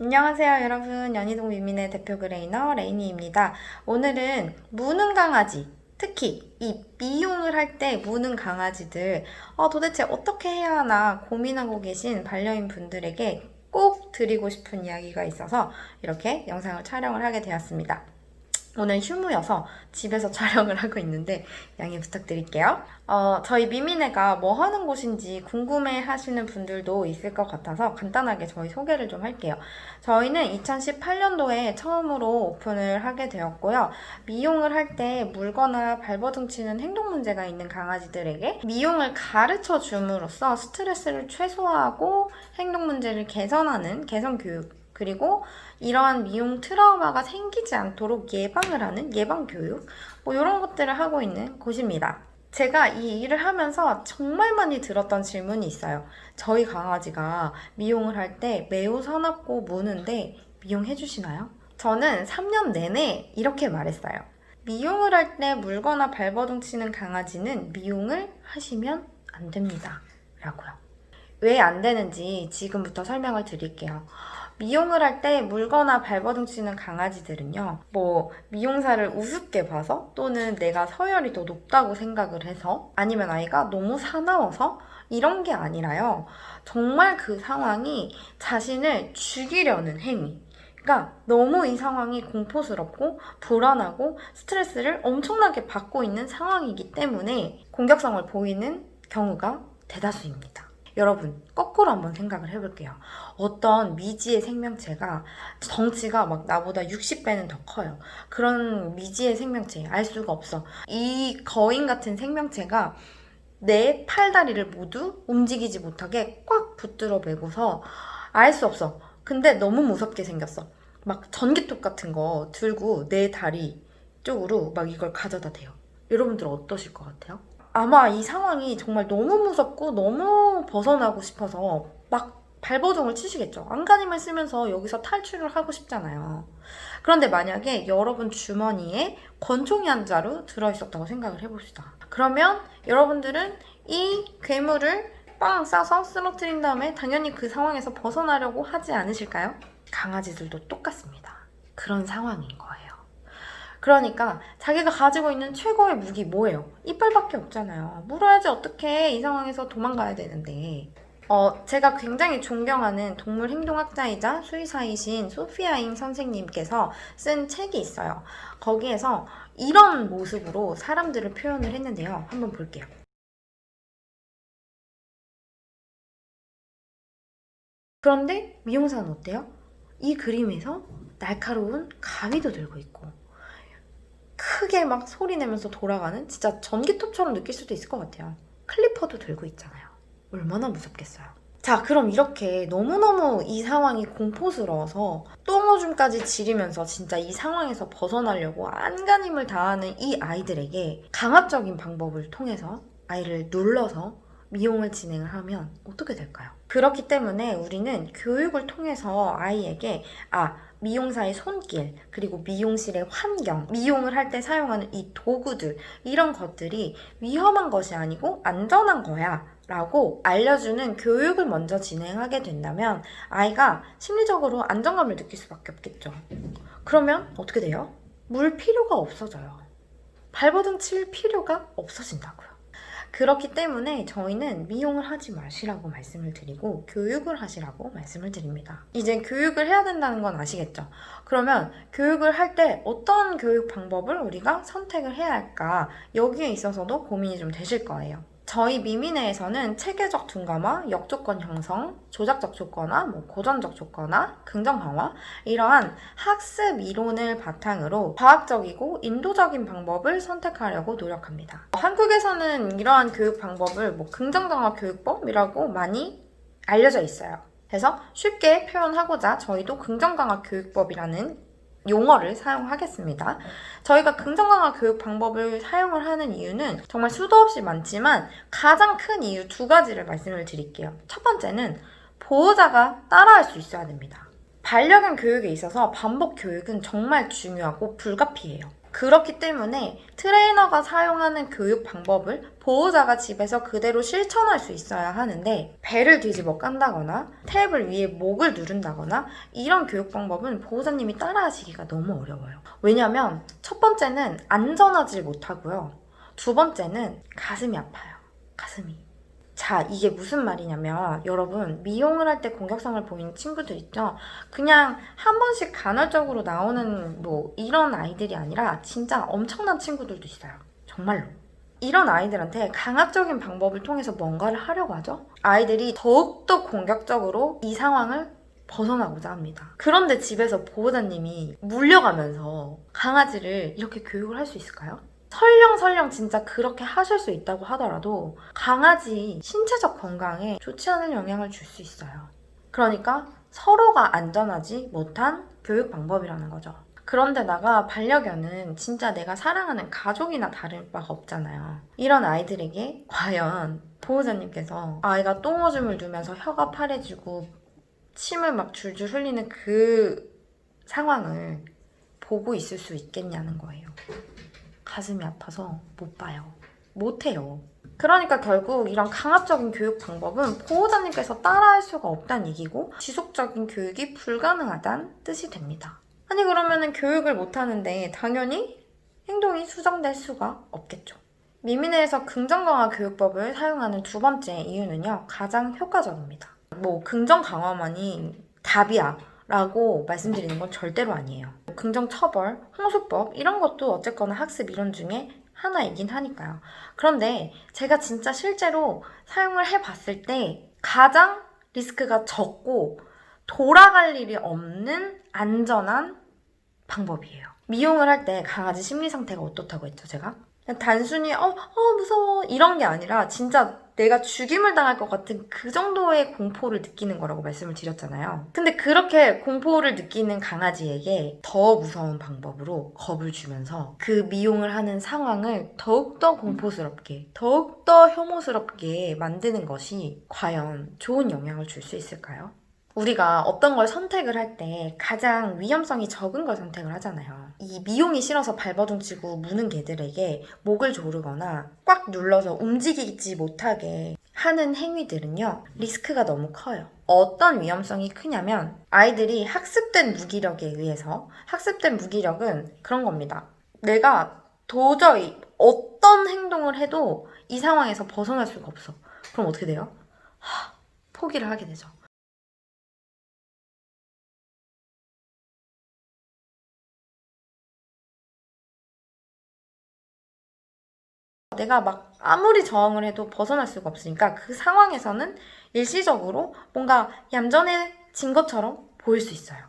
안녕하세요 여러분, 연희동 위민의 대표 그레이너 레이니입니다. 오늘은 무능 강아지, 특히 이 미용을 할 때 무능 강아지들 도대체 어떻게 해야 하나 고민하고 계신 반려인 분들에게 꼭 드리고 싶은 이야기가 있어서 이렇게 영상을 촬영을 하게 되었습니다. 오늘 휴무여서 집에서 촬영을 하고 있는데 양해 부탁드릴게요. 저희 미미네가 뭐 하는 곳인지 궁금해 하시는 분들도 있을 것 같아서 간단하게 저희 소개를 좀 할게요. 저희는 2018년도에 처음으로 오픈을 하게 되었고요. 미용을 할 때 물거나 발버둥치는 행동 문제가 있는 강아지들에게 미용을 가르쳐 줌으로써 스트레스를 최소화하고 행동 문제를 개선하는 개선 교육, 그리고 이러한 미용 트라우마가 생기지 않도록 예방을 하는 예방교육, 이런 것들을 하고 있는 곳입니다. 제가 이 일을 하면서 정말 많이 들었던 질문이 있어요. 저희 강아지가 미용을 할 때 매우 사납고 무는데 미용해 주시나요? 저는 3년 내내 이렇게 말했어요. 미용을 할 때 물거나 발버둥 치는 강아지는 미용을 하시면 안 됩니다. 라고요. 왜 안 되는지 지금부터 설명을 드릴게요. 미용을 할 때 물거나 발버둥 치는 강아지들은요, 미용사를 우습게 봐서 또는 내가 서열이 더 높다고 생각을 해서 아니면 아이가 너무 사나워서 이런 게 아니라요. 정말 그 상황이 자신을 죽이려는 행위. 그러니까 너무 이 상황이 공포스럽고 불안하고 스트레스를 엄청나게 받고 있는 상황이기 때문에 공격성을 보이는 경우가 대다수입니다. 여러분, 거꾸로 한번 생각을 해볼게요. 어떤 미지의 생명체가 덩치가 막 나보다 60배는 더 커요. 그런 미지의 생명체, 알 수가 없어. 이 거인 같은 생명체가 내 팔다리를 모두 움직이지 못하게 꽉 붙들어 매고서 알 수 없어. 근데 너무 무섭게 생겼어. 막 전기톱 같은 거 들고 내 다리 쪽으로 막 이걸 가져다 대요. 여러분들 어떠실 것 같아요? 아마 이 상황이 정말 너무 무섭고 너무 벗어나고 싶어서 막 발버둥을 치시겠죠. 안간힘을 쓰면서 여기서 탈출을 하고 싶잖아요. 그런데 만약에 여러분 주머니에 권총이 한 자루 들어있었다고 생각을 해봅시다. 그러면 여러분들은 이 괴물을 빵 싸서 쓰러뜨린 다음에 당연히 그 상황에서 벗어나려고 하지 않으실까요? 강아지들도 똑같습니다. 그런 상황인 거예요. 그러니까 자기가 가지고 있는 최고의 무기 뭐예요? 이빨밖에 없잖아요. 물어야지 어떡해. 이 상황에서 도망가야 되는데. 제가 굉장히 존경하는 동물 행동학자이자 수의사이신 소피아잉 선생님께서 쓴 책이 있어요. 거기에서 이런 모습으로 사람들을 표현을 했는데요. 한번 볼게요. 그런데 미용사는 어때요? 이 그림에서 날카로운 가위도 들고 있고 크게 막 소리 내면서 돌아가는 진짜 전기톱처럼 느낄 수도 있을 것 같아요. 클리퍼도 들고 있잖아요. 얼마나 무섭겠어요. 자, 그럼 이렇게 너무너무 이 상황이 공포스러워서 똥오줌까지 지리면서 진짜 이 상황에서 벗어나려고 안간힘을 다하는 이 아이들에게 강압적인 방법을 통해서 아이를 눌러서 미용을 진행을 하면 어떻게 될까요? 그렇기 때문에 우리는 교육을 통해서 아이에게 미용사의 손길, 그리고 미용실의 환경, 미용을 할 때 사용하는 이 도구들, 이런 것들이 위험한 것이 아니고 안전한 거야 라고 알려주는 교육을 먼저 진행하게 된다면 아이가 심리적으로 안정감을 느낄 수밖에 없겠죠. 그러면 어떻게 돼요? 물 필요가 없어져요. 발버둥 칠 필요가 없어진다고요. 그렇기 때문에 저희는 미용을 하지 마시라고 말씀을 드리고 교육을 하시라고 말씀을 드립니다. 이제 교육을 해야 된다는 건 아시겠죠? 그러면 교육을 할 때 어떤 교육 방법을 우리가 선택을 해야 할까? 여기에 있어서도 고민이 좀 되실 거예요. 저희 미미네에서는 체계적 둔감화, 역조건 형성, 조작적 조건화, 고전적 조건화, 긍정 강화 이러한 학습 이론을 바탕으로 과학적이고 인도적인 방법을 선택하려고 노력합니다. 한국에서는 이러한 교육 방법을 긍정 강화 교육법이라고 많이 알려져 있어요. 그래서 쉽게 표현하고자 저희도 긍정 강화 교육법이라는 용어를 사용하겠습니다. 저희가 긍정강화 교육 방법을 사용을 하는 이유는 정말 수도 없이 많지만 가장 큰 이유 2가지를 말씀을 드릴게요. 첫 번째는 보호자가 따라할 수 있어야 됩니다. 반려견 교육에 있어서 반복 교육은 정말 중요하고 불가피해요. 그렇기 때문에 트레이너가 사용하는 교육 방법을 보호자가 집에서 그대로 실천할 수 있어야 하는데, 배를 뒤집어 깐다거나 탭을 위에 목을 누른다거나 이런 교육 방법은 보호자님이 따라하시기가 너무 어려워요. 왜냐면 첫 번째는 안전하지 못하고요. 두 번째는 가슴이 아파요. 가슴이. 자, 이게 무슨 말이냐면, 여러분, 미용을 할 때 공격성을 보이는 친구들 있죠? 그냥 한 번씩 간헐적으로 나오는 이런 아이들이 아니라 진짜 엄청난 친구들도 있어요. 정말로. 이런 아이들한테 강압적인 방법을 통해서 뭔가를 하려고 하죠? 아이들이 더욱더 공격적으로 이 상황을 벗어나고자 합니다. 그런데 집에서 보호자님이 물려가면서 강아지를 이렇게 교육을 할 수 있을까요? 설령 진짜 그렇게 하실 수 있다고 하더라도 강아지 신체적 건강에 좋지 않은 영향을 줄 수 있어요. 그러니까 서로가 안전하지 못한 교육 방법이라는 거죠. 그런데다가 반려견은 진짜 내가 사랑하는 가족이나 다를 바가 없잖아요. 이런 아이들에게 과연 보호자님께서 아이가 똥오줌을 누면서 혀가 파래지고 침을 막 줄줄 흘리는 그 상황을 보고 있을 수 있겠냐는 거예요. 가슴이 아파서 못 봐요. 못 해요. 그러니까 결국 이런 강압적인 교육 방법은 보호자님께서 따라할 수가 없다는 얘기고, 지속적인 교육이 불가능하다는 뜻이 됩니다. 아니, 그러면은 교육을 못 하는데 당연히 행동이 수정될 수가 없겠죠. 미미네에서 긍정 강화 교육법을 사용하는 두 번째 이유는요, 가장 효과적입니다. 긍정 강화만이 답이야 라고 말씀드리는 건 절대로 아니에요. 긍정처벌, 홍수법 이런 것도 어쨌거나 학습 이론 중에 하나이긴 하니까요. 그런데 제가 진짜 실제로 사용을 해봤을 때 가장 리스크가 적고 돌아갈 일이 없는 안전한 방법이에요. 미용을 할 때 강아지 심리 상태가 어떻다고 했죠, 제가? 그냥 단순히 무서워 이런 게 아니라 진짜 내가 죽임을 당할 것 같은 그 정도의 공포를 느끼는 거라고 말씀을 드렸잖아요. 근데 그렇게 공포를 느끼는 강아지에게 더 무서운 방법으로 겁을 주면서 그 미용을 하는 상황을 더욱더 공포스럽게, 더욱더 혐오스럽게 만드는 것이 과연 좋은 영향을 줄 수 있을까요? 우리가 어떤 걸 선택을 할 때 가장 위험성이 적은 걸 선택을 하잖아요. 이 미용이 싫어서 발버둥치고 무는 개들에게 목을 조르거나 꽉 눌러서 움직이지 못하게 하는 행위들은요, 리스크가 너무 커요. 어떤 위험성이 크냐면, 아이들이 학습된 무기력에 의해서, 학습된 무기력은 그런 겁니다. 내가 도저히 어떤 행동을 해도 이 상황에서 벗어날 수가 없어. 그럼 어떻게 돼요? 포기를 하게 되죠. 내가 막 아무리 저항을 해도 벗어날 수가 없으니까 그 상황에서는 일시적으로 뭔가 얌전해진 것처럼 보일 수 있어요.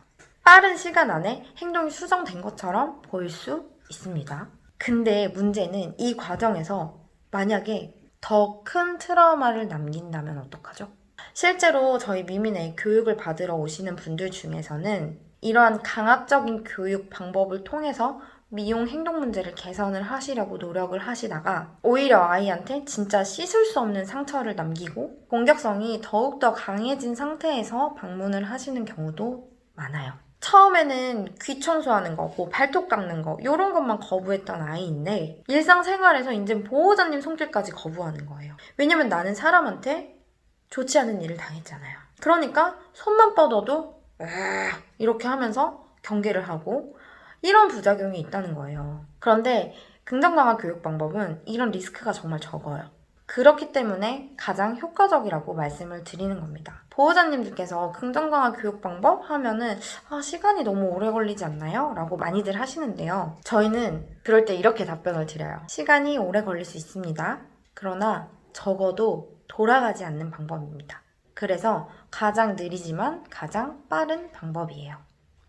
빠른 시간 안에 행동이 수정된 것처럼 보일 수 있습니다. 근데 문제는 이 과정에서 만약에 더 큰 트라우마를 남긴다면 어떡하죠? 실제로 저희 미미네 교육을 받으러 오시는 분들 중에서는 이러한 강압적인 교육 방법을 통해서 미용 행동 문제를 개선을 하시려고 노력을 하시다가 오히려 아이한테 진짜 씻을 수 없는 상처를 남기고 공격성이 더욱더 강해진 상태에서 방문을 하시는 경우도 많아요. 처음에는 귀 청소하는 거, 발톱 깎는 거 이런 것만 거부했던 아이인데 일상생활에서 이제 보호자님 손길까지 거부하는 거예요. 왜냐면 나는 사람한테 좋지 않은 일을 당했잖아요. 그러니까 손만 뻗어도 이렇게 하면서 경계를 하고 이런 부작용이 있다는 거예요. 그런데 긍정 강화 교육 방법은 이런 리스크가 정말 적어요. 그렇기 때문에 가장 효과적이라고 말씀을 드리는 겁니다. 보호자님들께서 긍정 강화 교육 방법 하면은 시간이 너무 오래 걸리지 않나요? 라고 많이들 하시는데요. 저희는 그럴 때 이렇게 답변을 드려요. 시간이 오래 걸릴 수 있습니다. 그러나 적어도 돌아가지 않는 방법입니다. 그래서 가장 느리지만 가장 빠른 방법이에요.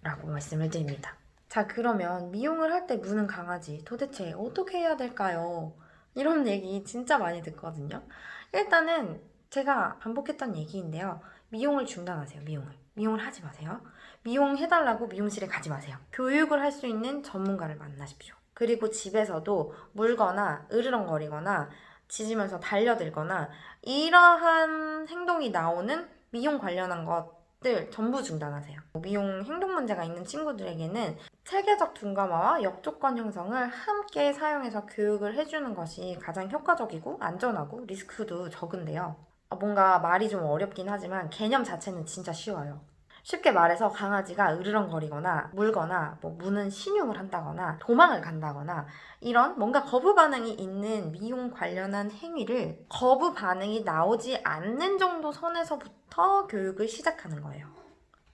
라고 말씀을 드립니다. 자, 그러면 미용을 할 때 무는 강아지 도대체 어떻게 해야 될까요? 이런 얘기 진짜 많이 듣거든요. 일단은 제가 반복했던 얘기인데요. 미용을 중단하세요. 미용을 하지 마세요. 미용해달라고 미용실에 가지 마세요. 교육을 할 수 있는 전문가를 만나십시오. 그리고 집에서도 물거나 으르렁거리거나 짖으면서 달려들거나 이러한 행동이 나오는 미용 관련한 것 들 전부 중단하세요. 미용 행동 문제가 있는 친구들에게는 체계적 둔감화와 역조건 형성을 함께 사용해서 교육을 해주는 것이 가장 효과적이고 안전하고 리스크도 적은데요. 뭔가 말이 좀 어렵긴 하지만 개념 자체는 진짜 쉬워요. 쉽게 말해서 강아지가 으르렁거리거나 물거나 무는 신용을 한다거나 도망을 간다거나 이런 뭔가 거부 반응이 있는 미용 관련한 행위를 거부 반응이 나오지 않는 정도 선에서부터 교육을 시작하는 거예요.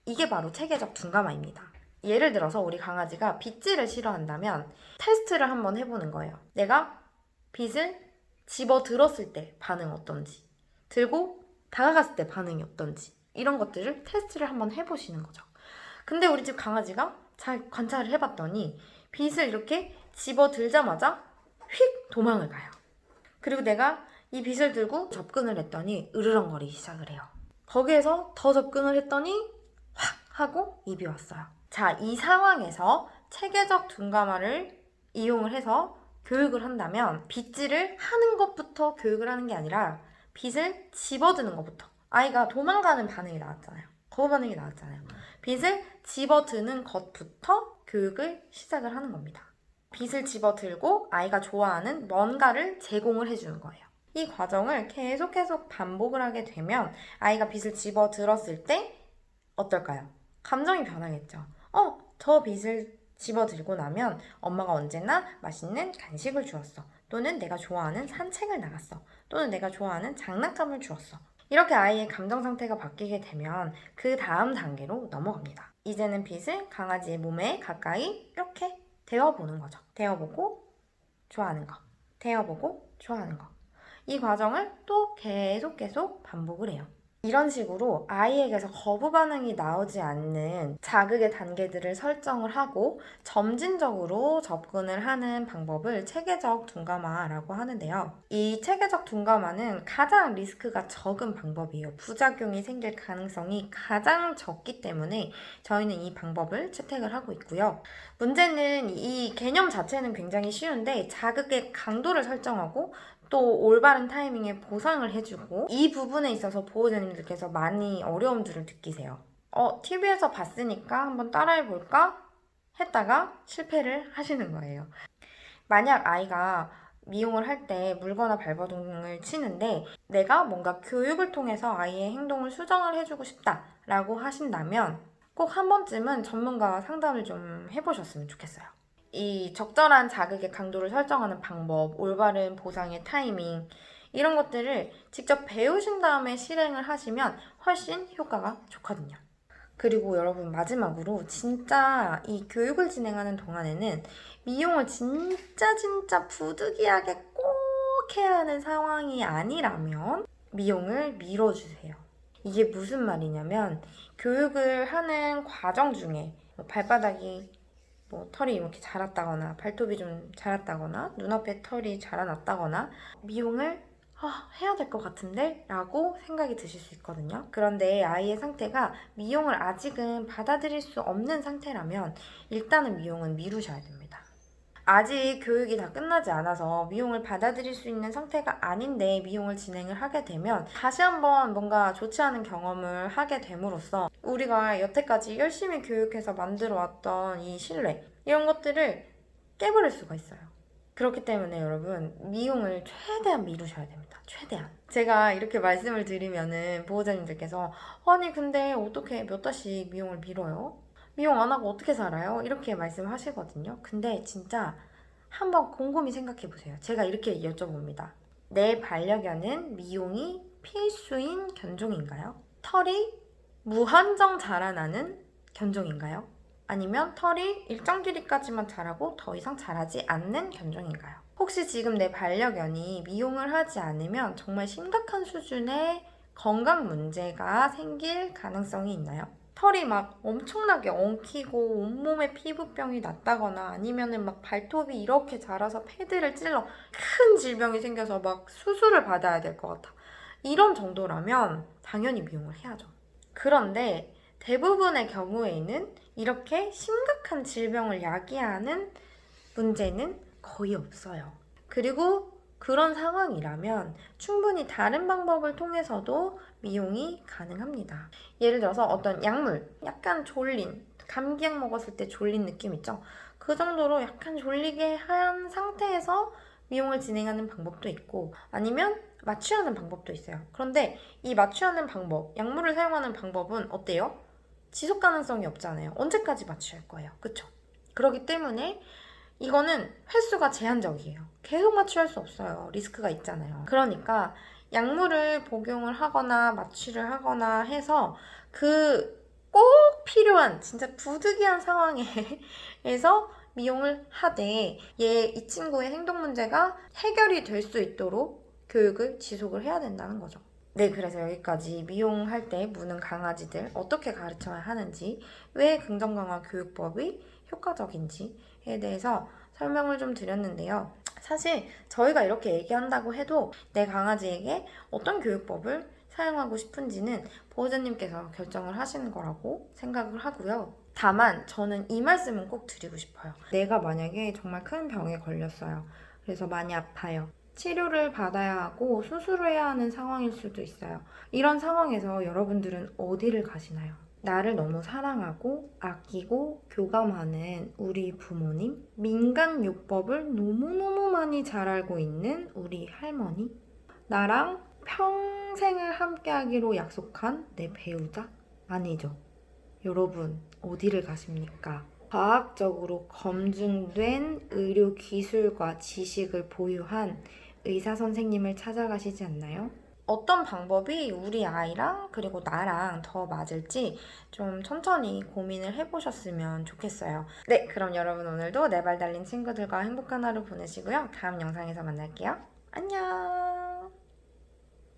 이게 바로 체계적 둔감화입니다. 예를 들어서 우리 강아지가 빗질을 싫어한다면 테스트를 한번 해보는 거예요. 내가 빗을 집어 들었을 때 반응 어떤지, 들고 다가갔을 때 반응이 어떤지 이런 것들을 테스트를 한번 해보시는 거죠. 근데 우리 집 강아지가 잘 관찰을 해봤더니 빗을 이렇게 집어 들자마자 휙 도망을 가요. 그리고 내가 이 빗을 들고 접근을 했더니 으르렁거리기 시작을 해요. 거기에서 더 접근을 했더니 확 하고 입이 왔어요. 자, 이 상황에서 체계적 둔감화를 이용을 해서 교육을 한다면 빗질을 하는 것부터 교육을 하는 게 아니라 빗을 집어드는 것부터, 아이가 도망가는 반응이 나왔잖아요. 거부 반응이 나왔잖아요. 빗을 집어드는 것부터 교육을 시작을 하는 겁니다. 빗을 집어들고 아이가 좋아하는 뭔가를 제공을 해주는 거예요. 이 과정을 계속 반복을 하게 되면 아이가 빗을 집어들었을 때 어떨까요? 감정이 변하겠죠. 저 빗을 집어들고 나면 엄마가 언제나 맛있는 간식을 주었어. 또는 내가 좋아하는 산책을 나갔어. 또는 내가 좋아하는 장난감을 주었어. 이렇게 아이의 감정 상태가 바뀌게 되면 그 다음 단계로 넘어갑니다. 이제는 빗을 강아지의 몸에 가까이 이렇게 대어보는 거죠. 대어보고 좋아하는 거, 대어보고 좋아하는 거. 이 과정을 또 계속 반복을 해요. 이런 식으로 아이에게서 거부 반응이 나오지 않는 자극의 단계들을 설정을 하고 점진적으로 접근을 하는 방법을 체계적 둔감화라고 하는데요. 이 체계적 둔감화는 가장 리스크가 적은 방법이에요. 부작용이 생길 가능성이 가장 적기 때문에 저희는 이 방법을 채택을 하고 있고요. 문제는 이 개념 자체는 굉장히 쉬운데 자극의 강도를 설정하고 또 올바른 타이밍에 보상을 해주고 이 부분에 있어서 보호자님들께서 많이 어려움들을 느끼세요. TV에서 봤으니까 한번 따라해볼까? 했다가 실패를 하시는 거예요. 만약 아이가 미용을 할 때 물거나 발버둥을 치는데 내가 뭔가 교육을 통해서 아이의 행동을 수정을 해주고 싶다라고 하신다면 꼭 한 번쯤은 전문가와 상담을 좀 해보셨으면 좋겠어요. 이 적절한 자극의 강도를 설정하는 방법, 올바른 보상의 타이밍 이런 것들을 직접 배우신 다음에 실행을 하시면 훨씬 효과가 좋거든요. 그리고 여러분 마지막으로 진짜 이 교육을 진행하는 동안에는 미용을 진짜 부득이하게 꼭 해야 하는 상황이 아니라면 미용을 미뤄주세요. 이게 무슨 말이냐면 교육을 하는 과정 중에 발바닥이 털이 이렇게 자랐다거나 발톱이 좀 자랐다거나 눈앞에 털이 자라났다거나 미용을 해야 될 것 같은데? 라고 생각이 드실 수 있거든요. 그런데 아이의 상태가 미용을 아직은 받아들일 수 없는 상태라면 일단은 미용은 미루셔야 됩니다. 아직 교육이 다 끝나지 않아서 미용을 받아들일 수 있는 상태가 아닌데 미용을 진행을 하게 되면 다시 한번 뭔가 좋지 않은 경험을 하게 됨으로써 우리가 여태까지 열심히 교육해서 만들어 왔던 이 신뢰 이런 것들을 깨버릴 수가 있어요. 그렇기 때문에 여러분 미용을 최대한 미루셔야 됩니다. 최대한. 제가 이렇게 말씀을 드리면은 보호자님들께서 아니 근데 어떻게 몇 달씩 미용을 미뤄요? 미용 안 하고 어떻게 살아요? 이렇게 말씀하시거든요. 근데 진짜 한번 곰곰이 생각해보세요. 제가 이렇게 여쭤봅니다. 내 반려견은 미용이 필수인 견종인가요? 털이 무한정 자라나는 견종인가요? 아니면 털이 일정 길이까지만 자라고 더 이상 자라지 않는 견종인가요? 혹시 지금 내 반려견이 미용을 하지 않으면 정말 심각한 수준의 건강 문제가 생길 가능성이 있나요? 털이 막 엄청나게 엉키고 온몸에 피부병이 났다거나 아니면은 막 발톱이 이렇게 자라서 패드를 찔러 큰 질병이 생겨서 막 수술을 받아야 될 것 같아. 이런 정도라면 당연히 미용을 해야죠. 그런데 대부분의 경우에는 이렇게 심각한 질병을 야기하는 문제는 거의 없어요. 그리고 그런 상황이라면 충분히 다른 방법을 통해서도 미용이 가능합니다. 예를 들어서 어떤 약물, 약간 졸린, 감기약 먹었을 때 졸린 느낌 있죠? 그 정도로 약간 졸리게 한 상태에서 미용을 진행하는 방법도 있고, 아니면 마취하는 방법도 있어요. 그런데 이 마취하는 방법, 약물을 사용하는 방법은 어때요? 지속 가능성이 없잖아요. 언제까지 마취할 거예요? 그쵸? 그렇기 때문에 이거는 횟수가 제한적이에요. 계속 마취할 수 없어요. 리스크가 있잖아요. 그러니까 약물을 복용을 하거나 마취를 하거나 해서 그 꼭 필요한 진짜 부득이한 상황에서 미용을 하되 이 친구의 행동 문제가 해결이 될 수 있도록 교육을 지속을 해야 된다는 거죠. 네, 그래서 여기까지 미용할 때 무는 강아지들 어떻게 가르쳐야 하는지, 왜 긍정강화 교육법이 효과적인지에 대해서 설명을 좀 드렸는데요. 사실 저희가 이렇게 얘기한다고 해도 내 강아지에게 어떤 교육법을 사용하고 싶은지는 보호자님께서 결정을 하시는 거라고 생각을 하고요. 다만 저는 이 말씀은 꼭 드리고 싶어요. 내가 만약에 정말 큰 병에 걸렸어요. 그래서 많이 아파요. 치료를 받아야 하고 수술을 해야 하는 상황일 수도 있어요. 이런 상황에서 여러분들은 어디를 가시나요? 나를 너무 사랑하고 아끼고 교감하는 우리 부모님, 민간요법을 너무너무 많이 잘 알고 있는 우리 할머니, 나랑 평생을 함께하기로 약속한 내 배우자? 아니죠. 여러분, 어디를 가십니까? 과학적으로 검증된 의료 기술과 지식을 보유한 의사 선생님을 찾아가시지 않나요? 어떤 방법이 우리 아이랑 그리고 나랑 더 맞을지 좀 천천히 고민을 해보셨으면 좋겠어요. 네, 그럼 여러분 오늘도 내 발 달린 친구들과 행복한 하루 보내시고요. 다음 영상에서 만날게요. 안녕!